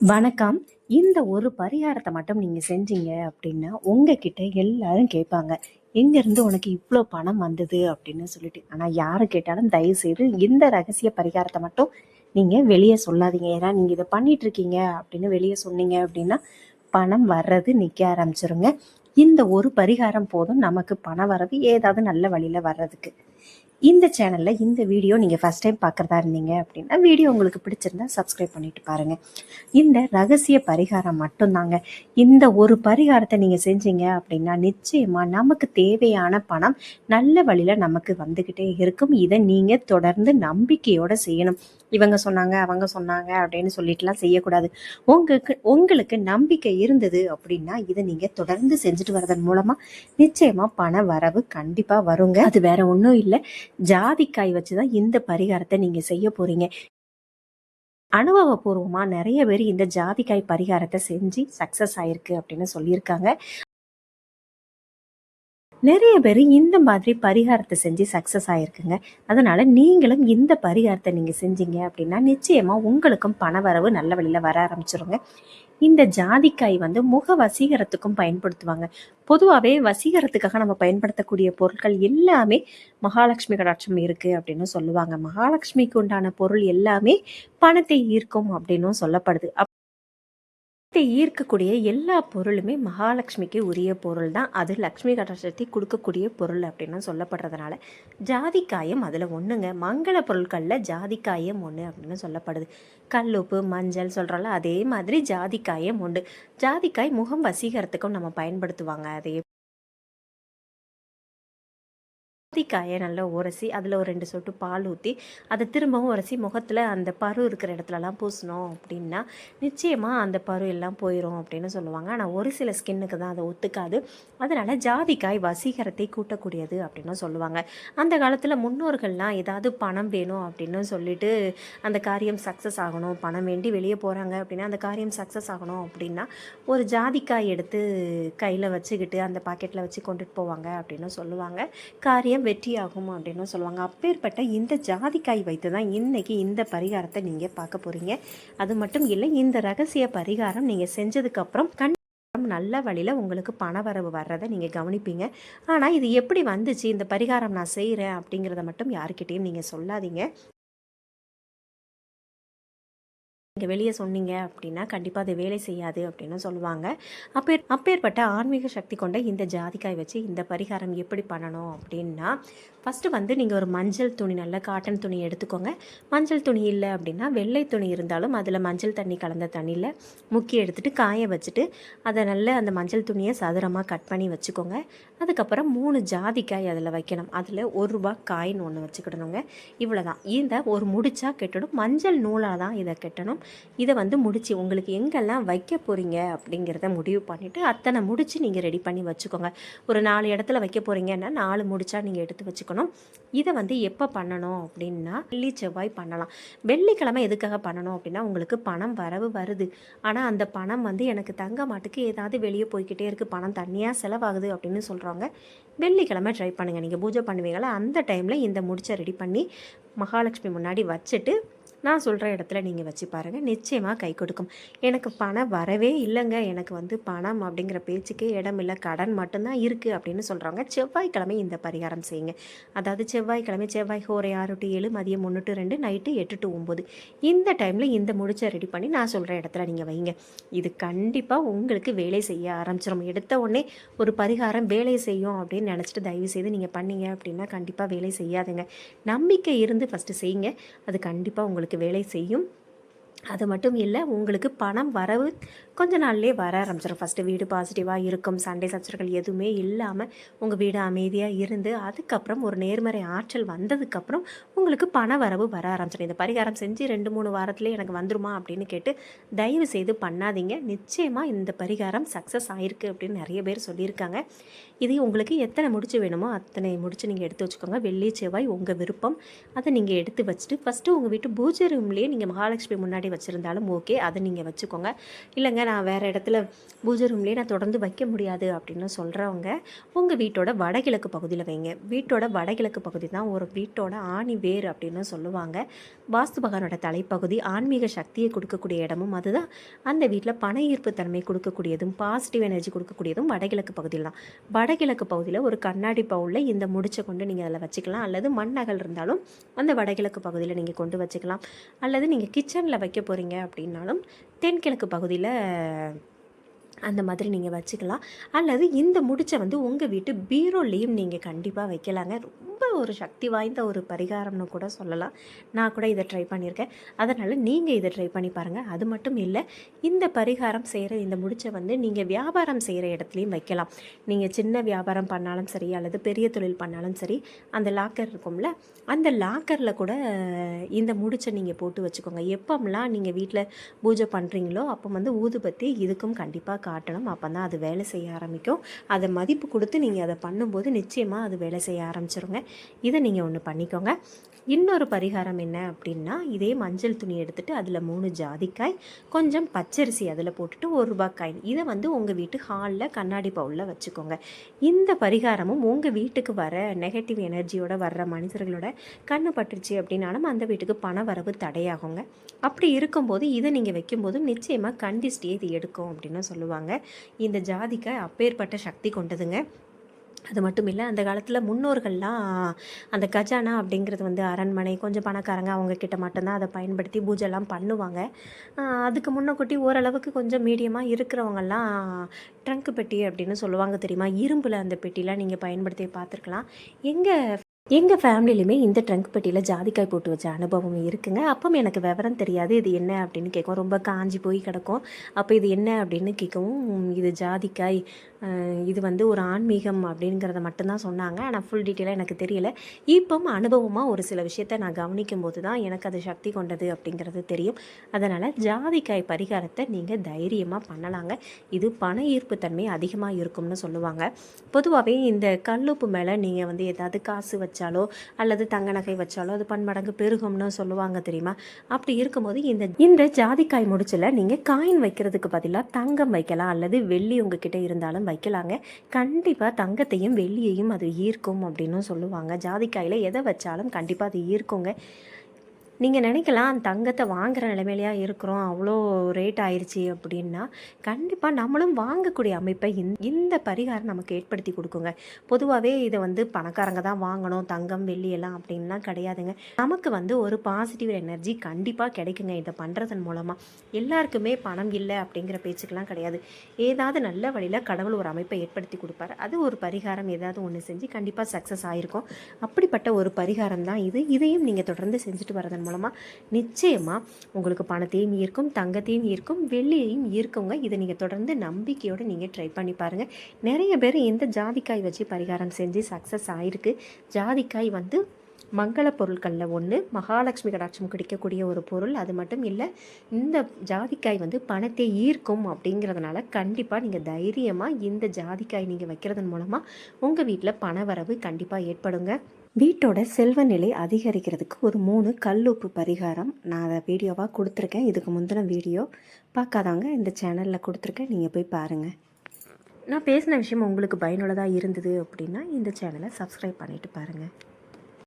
வணக்கம். இந்த ஒரு பரிகாரத்த மட்டும் நீங்க செஞ்சீங்க அப்படின்னா, உங்ககிட்ட எல்லாரும் கேட்பாங்க. "எங்கேருந்து உனக்கு இவ்ளோ பணம் வந்தது?" அப்படின்னு சொல்லிட்டு. ஆனா யாரு கேட்டாலும் தயவுசெய்து இந்த ரகசிய பரிகாரத்த மட்டும் நீங்க வெளிய சொல்லாதீங்க. ஏன்னா, நீங்க இத பண்ணிட்டுருக்கீங்க அப்படின்னு வெளிய சொன்னீங்க அப்படின்னா, பணம் வர்றது நிக்க ஆரம்பிச்சுருங்க. இந்த ஒரு பரிகாரம் போதும் நமக்கு பண வரவு ஏதாவது நல்ல வழியில வர்றதுக்கு. இந்த சேனல்ல இந்த வீடியோ நீங்க ஃபர்ஸ்ட் டைம் பார்க்குறதா இருந்தீங்க அப்படின்னா, வீடியோ உங்களுக்கு பிடிச்சிருந்தா சப்ஸ்கிரைப் பண்ணிட்டு பாருங்க. இந்த ரகசிய பரிகாரம் மட்டும்தாங்க. இந்த ஒரு பரிகாரத்தை நீங்க செஞ்சீங்க அப்படின்னா, நிச்சயமா நமக்கு தேவையான பணம் நல்ல வழியில நமக்கு வந்துகிட்டே இருக்கும். இதை நீங்க தொடர்ந்து நம்பிக்கையோட செய்யணும். இவங்க சொன்னாங்க, அவங்க சொன்னாங்க அப்படின்னு சொல்லிட்டுலாம் செய்யக்கூடாது. உங்களுக்கு நம்பிக்கை இருந்தது அப்படின்னா, இதை நீங்க தொடர்ந்து செஞ்சுட்டு வரதன் மூலமா நிச்சயமா பண வரவு கண்டிப்பா வருங்க. அது வேற ஒன்றும் இல்லை, ஜாதிக்காய் வச்சுதான் இந்த பரிகாரத்தை நீங்க செய்ய போறீங்க. அனுபவபூர்வமா நிறைய பேர் இந்த ஜாதிக்காய் பரிகாரத்தை செஞ்சு சக்சஸ் ஆயிருக்கு அப்படின்னு சொல்லியிருக்காங்க. நிறைய பேர் இந்த மாதிரி பரிகாரத்தை செஞ்சு சக்சஸ் ஆயிருக்குங்க. அதனால நீங்களும் இந்த பரிகாரத்தை நீங்க செஞ்சீங்க அப்படின்னா நிச்சயமா உங்களுக்கும் பணவரவு நல்ல வழியில வர ஆரம்பிச்சிருங்க. இந்த ஜாதிக்காய் முக வசீகரத்துக்கும் பயன்படுத்துவாங்க. பொதுவாகவே வசீகரத்துக்காக நம்ம பயன்படுத்தக்கூடிய பொருட்கள் எல்லாமே மகாலட்சுமி கடாட்சம் இருக்கு அப்படின்னு சொல்லுவாங்க. மகாலட்சுமிக்கு உண்டான பொருள் எல்லாமே பணத்தை ஈர்க்கும் அப்படின்னும் சொல்லப்படுது. ஈர்க்கக்கூடிய எல்லா பொருளுமே மகாலட்சுமிக்கு உரிய பொருள் தான். அது லக்ஷ்மி கடாட்சத்தை கொடுக்கக்கூடிய பொருள் அப்படின்னு சொல்லப்படுறதுனால ஜாதிக்காயம் அதில் ஒன்றுங்க. மங்கள பொருட்களில் ஜாதிக்காயம் ஒன்று அப்படின்னு சொல்லப்படுது. கல்லுப்பு மஞ்சள் சொல்கிறோம்ல, அதே மாதிரி ஜாதிக்காயம் உண்டு. ஜாதிக்காய் முகம் வசீகரத்துக்கும் நம்ம பயன்படுத்துவாங்க. அதே ஜாதிக்காயை நல்லா உரசி அதில் ஒரு 2 சொட்டு பால் ஊற்றி அதை திரும்பவும் உரசி முகத்தில் அந்த பரு இருக்கிற இடத்துலலாம் பூசணும் அப்படின்னா நிச்சயமாக அந்த பரு எல்லாம் போயிடும் அப்படின்னு சொல்லுவாங்க. ஆனால் ஒரு சில ஸ்கின்னுக்கு தான் அதை ஒத்துக்காது. அதனால் ஜாதிக்காய் வசீகரத்தை கூட்டக்கூடியது அப்படின்னு சொல்லுவாங்க. அந்த காலத்தில் முன்னோர்கள்லாம் ஏதாவது பணம் வேணும் அப்படின்னு சொல்லிட்டு அந்த காரியம் சக்ஸஸ் ஆகணும், பணம் வேண்டி வெளியே போகிறாங்க அப்படின்னா அந்த காரியம் சக்ஸஸ் ஆகணும் அப்படின்னா ஒரு ஜாதிக்காய் எடுத்து கையில் வச்சுக்கிட்டு அந்த பாக்கெட்டில் வச்சு கொண்டுட்டு போவாங்க அப்படின்னு சொல்லுவாங்க. காரியம் வெற்றியாகும் அப்படின்னு சொல்லுவாங்க. அப்பேற்பட்ட இந்த ஜாதிக்காய் வைத்து தான் இன்னைக்கு இந்த பரிகாரத்தை நீங்கள் பார்க்க போகிறீங்க. அது மட்டும் இல்லை, இந்த ரகசிய பரிகாரம் நீங்கள் செஞ்சதுக்கப்புறம் நல்ல வழியில் உங்களுக்கு பண வரவு வர்றதை நீங்கள் கவனிப்பீங்க. ஆனால் இது எப்படி வந்துச்சு, இந்த பரிகாரம் நான் செய்கிறேன் அப்படிங்கிறத மட்டும் யாருக்கிட்டையும் நீங்கள் சொல்லாதீங்க. நீங்கள் வெளியே சொன்னீங்க அப்படின்னா கண்டிப்பாக அது வேலை செய்யாது அப்படின்னு சொல்லுவாங்க. அப்பேற்பட்ட ஆன்மீக சக்தி கொண்ட இந்த ஜாதிக்காய் வச்சு இந்த பரிகாரம் எப்படி பண்ணணும் அப்படின்னா, ஃபஸ்ட்டு நீங்கள் ஒரு மஞ்சள் துணி, நல்ல காட்டன் துணி எடுத்துக்கோங்க. மஞ்சள் துணி இல்லை அப்படின்னா வெள்ளை துணி இருந்தாலும் அதில் மஞ்சள் தண்ணி கலந்த தண்ணியில் முக்கி எடுத்துகிட்டு காய வச்சுட்டு அதை நல்ல அந்த மஞ்சள் துணியை சதுரமாக கட் பண்ணி வச்சுக்கோங்க. அதுக்கப்புறம் 3 ஜாதிக்காய் அதில் வைக்கணும். அதில் ₹1 காயின் ஒன்று வச்சுக்கிடணுங்க. இவ்வளோ தான். இதை ஒரு முடிச்சா கெட்டணும். மஞ்சள் நூலாக தான் இதை கெட்டணும். இதை முடிச்சு உங்களுக்கு எங்கெல்லாம் வைக்க போகிறீங்க அப்படிங்கிறத முடிவு பண்ணிவிட்டு அத்தனை முடிச்சு நீங்கள் ரெடி பண்ணி வச்சுக்கோங்க. ஒரு 4 இடத்துல வைக்க போகிறீங்கன்னா 4 முடிச்சா நீங்கள் எடுத்து வச்சுக்கணும். இதை எப்போ பண்ணணும் அப்படின்னா வெள்ளி செவ்வாய் பண்ணலாம். வெள்ளிக்கிழமை எதுக்காக பண்ணணும் அப்படின்னா உங்களுக்கு பணம் வரவு வருது, ஆனால் அந்த பணம் எனக்கு தங்க மாட்டுக்கு ஏதாவது வெளியே போய்கிட்டே இருக்குது, பணம் தனியாக செலவாகுது அப்படின்னு சொல்கிறவங்க வெள்ளிக்கிழமை ட்ரை பண்ணுங்கள். நீங்கள் பூஜை பண்ணுவீங்களா அந்த டைமில் இந்த முடிச்சை ரெடி பண்ணி மகாலட்சுமி முன்னாடி வச்சுட்டு நான் சொல்கிற இடத்துல நீங்கள் வச்சு பாருங்கள், நிச்சயமாக கை கொடுக்கும். எனக்கு பணம் வரவே இல்லைங்க, எனக்கு பணம் அப்படிங்கிற பேச்சுக்கே இடம் இல்லை, கடன் மட்டும்தான் இருக்குது அப்படின்னு சொல்கிறவங்க செவ்வாய்க்கிழமை இந்த பரிகாரம் செய்யுங்க. அதாவது செவ்வாய்க்கிழமை செவ்வாய் ஹோரை 6 to 7, மதியம் 1 to 2, நைட்டு 8 to 9 இந்த டைமில் இந்த முடிச்சை ரெடி பண்ணி நான் சொல்கிற இடத்துல நீங்கள் வைங்க. இது கண்டிப்பாக உங்களுக்கு வேலை செய்ய ஆரம்பிச்சிடும். எடுத்த உடனே ஒரு பரிகாரம் வேலை செய்யும் அப்படின்னு நினச்சிட்டு தயவு செய்து நீங்கள் பண்ணீங்க அப்படின்னா கண்டிப்பாக வேலை செய்யாதுங்க. நம்பிக்கை இருந்து ஃபஸ்ட்டு செய்யுங்க, அது கண்டிப்பாக உங்களுக்கு வேலை செய்யும். அது மட்டும் இல்லை, உங்களுக்கு பணம் வரவு கொஞ்ச நாள்லேயே வர ஆரம்பிச்சிடும். ஃபஸ்ட்டு வீடு பாசிட்டிவாக இருக்கும், சண்டை சச்சரவுகள் எதுவுமே இல்லாமல் உங்கள் வீடு அமைதியாக இருந்து அதுக்கப்புறம் ஒரு நேர்மறை ஆற்றல் வந்ததுக்கப்புறம் உங்களுக்கு பண வரவு வர ஆரம்பிச்சிடும். இந்த பரிகாரம் செஞ்சு 2-3 வாரத்துலேயே எனக்கு வந்துருமா அப்படின்னு கேட்டு தயவு செய்து பண்ணாதீங்க. நிச்சயமாக இந்த பரிகாரம் சக்ஸஸ் ஆகிருக்கு அப்படின்னு நிறைய பேர் சொல்லியிருக்காங்க. இது உங்களுக்கு எத்தனை முடிச்சு வேணுமோ அத்தனை முடிச்சு நீங்கள் எடுத்து வச்சுக்கோங்க. வெள்ளி செவ்வாய் உங்கள் விருப்பம். அதை நீங்கள் எடுத்து வச்சுட்டு ஃபஸ்ட்டு உங்கள் வீட்டு பூஜை ரூம்லேயே நீங்கள் மகாலட்சுமி முன்னாடி மாதிரி வச்சுருந்தாலும் ஓகே, அதை நீங்கள் வச்சுக்கோங்க. இல்லைங்க நான் வேறு இடத்துல பூஜை ரூம்லேயே நான் தொடர்ந்து வைக்க முடியாது அப்படின்னு சொல்கிறவங்க உங்கள் வீட்டோட வடகிழக்கு பகுதியில் வைங்க. வீட்டோட வடகிழக்கு பகுதி தான் ஒரு வீட்டோட ஆணி வேர் அப்படின்னு சொல்லுவாங்க. வாஸ்து பகவானோட தலைப்பகுதி ஆன்மீக சக்தியை கொடுக்கக்கூடிய இடமும் அதுதான். அந்த வீட்டில் பண ஈர்ப்பு தன்மை கொடுக்கக்கூடியதும் பாசிட்டிவ் எனர்ஜி கொடுக்கக்கூடியதும் வடகிழக்கு பகுதியில் தான். வடகிழக்கு பகுதியில் ஒரு கண்ணாடி பவுலில் இந்த முடிச்சை கொண்டு நீங்கள் அதில் வச்சுக்கலாம். அல்லது மண் நகல் இருந்தாலும் அந்த வடகிழக்கு பகுதியில் நீங்கள் கொண்டு வச்சுக்கலாம். அல்லது நீங்கள் கிச்சனில் வைக்க போகிறீங்க அப்படின்னாலும் தென்கிழக்கு பகுதியில் அந்த மாதிரி நீங்கள் வச்சுக்கலாம். அல்லது இந்த முடிச்சை வந்து உங்கள் வீட்டு பீரோலையும் நீங்கள் கண்டிப்பாக வைக்கலாங்க. ரொம்ப ஒரு சக்தி வாய்ந்த ஒரு பரிகாரம்னு கூட சொல்லலாம். நான் கூட இதை ட்ரை பண்ணியிருக்கேன். அதனால் நீங்கள் இதை ட்ரை பண்ணி பாருங்கள். அது மட்டும் இல்லை, இந்த பரிகாரம் செய்கிற இந்த முடிச்சை வந்து நீங்கள் வியாபாரம் செய்கிற இடத்துலையும் வைக்கலாம். நீங்கள் சின்ன வியாபாரம் பண்ணாலும் சரி, அல்லது பெரிய தொழில் பண்ணாலும் சரி, அந்த லாக்கர் இருக்கும்ல, அந்த லாக்கரில் கூட இந்த முடிச்சை நீங்கள் போட்டு வச்சுக்கோங்க. எப்போம்லாம் நீங்கள் வீட்டில் பூஜை பண்ணுறீங்களோ அப்போ வந்து ஊதுபத்தி இதுக்கும் கண்டிப்பாக காட்டணும். அப்போ தான் அது வேலை செய்ய ஆரம்பிக்கும். அதை மதிப்பு கொடுத்து நீங்கள் அதை பண்ணும்போது நிச்சயமாக அது வேலை செய்ய ஆரம்பிச்சிருங்க. இதை நீங்கள் ஒன்று பண்ணிக்கோங்க. இன்னொரு பரிகாரம் என்ன அப்படின்னா, இதே மஞ்சள் துணி எடுத்துகிட்டு அதில் 3 ஜாதிக்காய், கொஞ்சம் பச்சரிசி அதில் போட்டுட்டு ₹1 காயின், இதை வந்து உங்கள் வீட்டு ஹாலில் கண்ணாடி பவுலில் வச்சுக்கோங்க. இந்த பரிகாரமும் உங்கள் வீட்டுக்கு வர நெகட்டிவ் எனர்ஜியோட வர்ற மனிதர்களோட கண்ணு பட்டுருச்சு அப்படின்னாலும் அந்த வீட்டுக்கு பண வரவு தடையாகுங்க. அப்படி இருக்கும்போது இதை நீங்கள் வைக்கும்போது நிச்சயமாக கண்டிஸ்டியே இது எடுக்கும் அப்படின்னு சொல்லுவாங்க. இந்த ஜாதிக்காய் அப்பேற்பட்ட சக்தி கொண்டதுங்க. அது மட்டும் இல்லை, அந்த காலத்தில் முன்னோர்கள்லாம் அந்த கஜானா அப்படிங்கிறது வந்து அரண்மனை, கொஞ்சம் பணக்காரங்க அவங்கக்கிட்ட மட்டும்தான் அதை பயன்படுத்தி பூஜைலாம் பண்ணுவாங்க. அதுக்கு முன்னக்கூட்டி ஓரளவுக்கு கொஞ்சம் மீடியமாக இருக்கிறவங்கெல்லாம் ட்ரங்க் பெட்டி அப்படின்னு சொல்லுவாங்க தெரியுமா, இரும்பில் அந்த பெட்டிலாம் நீங்கள் பயன்படுத்தி பார்த்துருக்கலாம். எங்கள் ஃபேமிலியிலுமே இந்த ட்ரங்க் பெட்டியில் ஜாதிக்காய் போட்டு வச்ச அனுபவம் இருக்குங்க. அப்போ எனக்கு விவரம் தெரியாது இது என்ன அப்படின்னு கேட்கும். ரொம்ப காஞ்சி போய் கிடக்கும். அப்போ இது என்ன அப்படின்னு கேட்கவும், இது ஜாதிக்காய், இது வந்து ஒரு ஆன்மீகம் அப்படிங்கிறத மட்டும்தான் சொன்னாங்க. ஆனால் ஃபுல் டீட்டெயிலாக எனக்கு தெரியல. இப்போ அனுபவமாக ஒரு சில விஷயத்தை நான் கவனிக்கும் போது தான் எனக்கு அது சக்தி கொண்டது அப்படிங்கிறது தெரியும். அதனால் ஜாதிக்காய் பரிகாரத்தை நீங்கள் தைரியமாக பண்ணலாங்க. இது பண ஈர்ப்பு தன்மை அதிகமாக இருக்கும்னு சொல்லுவாங்க. பொதுவாகவே இந்த கல்லுப்பு மேலே நீங்கள் வந்து ஏதாவது காசு வச்சாலோ அல்லது தங்க நகை வச்சாலோ அது பன்மடங்கு பெருகும்னு சொல்லுவாங்க தெரியுமா. அப்படி இருக்கும்போது இந்த ஜாதிக்காய் முடிச்சில் நீங்கள் காயின் வைக்கிறதுக்கு பதிலாக தங்கம் வைக்கலாம், அல்லது வெள்ளி உங்ககிட்ட இருந்தாலும் வைக்கலாங்க. கண்டிப்பாக தங்கத்தையும் வெள்ளியையும் அது ஈர்க்கும் அப்படின்னு சொல்லுவாங்க. ஜாதிக்காயில் எதை வச்சாலும் கண்டிப்பாக அது ஈர்க்குங்க. நீங்கள் நினைக்கலாம் தங்கத்தை வாங்குகிற நிலைமையிலையா இருக்கிறோம், அவ்வளோ ரேட் ஆயிடுச்சு அப்படின்னா, கண்டிப்பாக நம்மளும் வாங்கக்கூடிய அமைப்பை இந்த பரிகாரம் நமக்கு ஏற்படுத்தி கொடுக்குங்க. பொதுவாகவே இதை வந்து பணக்காரங்க தான் வாங்கணும், தங்கம் வெள்ளி எல்லாம் அப்படின்லாம் கிடையாதுங்க. நமக்கு வந்து ஒரு பாசிட்டிவ் எனர்ஜி கண்டிப்பாக கிடைக்குங்க இதை பண்ணுறதன் மூலமாக. எல்லாருக்குமே பணம் இல்லை அப்படிங்கிற பேச்சுக்கெல்லாம் கிடையாது. ஏதாவது நல்ல வழியில் கடவுள் ஒரு அமைப்பை ஏற்படுத்தி கொடுப்பாரு. அது ஒரு பரிகாரம் ஏதாவது ஒன்று செஞ்சு கண்டிப்பாக சக்ஸஸ் ஆகிருக்கும். அப்படிப்பட்ட ஒரு பரிகாரம் தான் இது. இதையும் நீங்கள் தொடர்ந்து செஞ்சுட்டு வரதன் மூலமாக நிச்சயமாக உங்களுக்கு பணத்தையும் ஈர்க்கும், தங்கத்தையும் ஈர்க்கும், வெள்ளியையும் ஈர்க்குங்க. இதை நீங்கள் தொடர்ந்து நம்பிக்கையோடு நீங்கள் ட்ரை பண்ணி பாருங்கள். நிறைய பேர் இந்த ஜாதிக்காய் வச்சு பரிகாரம் செஞ்சு சக்ஸஸ் ஆகிருக்கு. ஜாதிக்காய் வந்து மங்கள பொருட்களில் ஒன்று, மகாலட்சுமி கடாட்சம் கிடைக்கக்கூடிய ஒரு பொருள். அது மட்டும் இல்லை, இந்த ஜாதிக்காய் வந்து பணத்தை ஈர்க்கும் அப்படிங்கிறதுனால கண்டிப்பாக நீங்கள் தைரியமாக இந்த ஜாதிக்காய் நீங்கள் வைக்கிறதன் மூலமாக உங்கள் வீட்டில் பண வரவு கண்டிப்பாக ஏற்படுங்க. வீட்டோட செல்வ நிலை அதிகரிக்கிறதுக்கு ஒரு 3 கல்லுப்பு பரிகாரம் நான் அதை வீடியோவாக கொடுத்துருக்கேன். இதுக்கு முந்தின வீடியோ பார்க்காதவங்க இந்த சேனலில் கொடுத்துருக்கேன், நீங்கள் போய் பாருங்கள். நான் பேசின விஷயம் உங்களுக்கு பயனுள்ளதாக இருந்தது அப்படின்னா இந்த சேனலை சப்ஸ்கிரைப் பண்ணிவிட்டு பாருங்கள்.